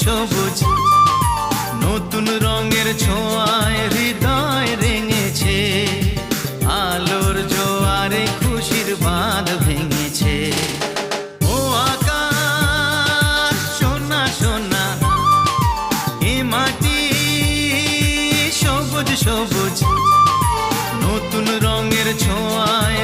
সবুজ নতুন রঙের ছোঁয়ায় হৃদয় রেঙেছে, আলোর জোয়ারে খুশির বাঁধ ভেঙেছে। ও আকাশ সোনা সোনা, এ মাটি সবুজ সবুজ নতুন রঙের ছোঁয়ায়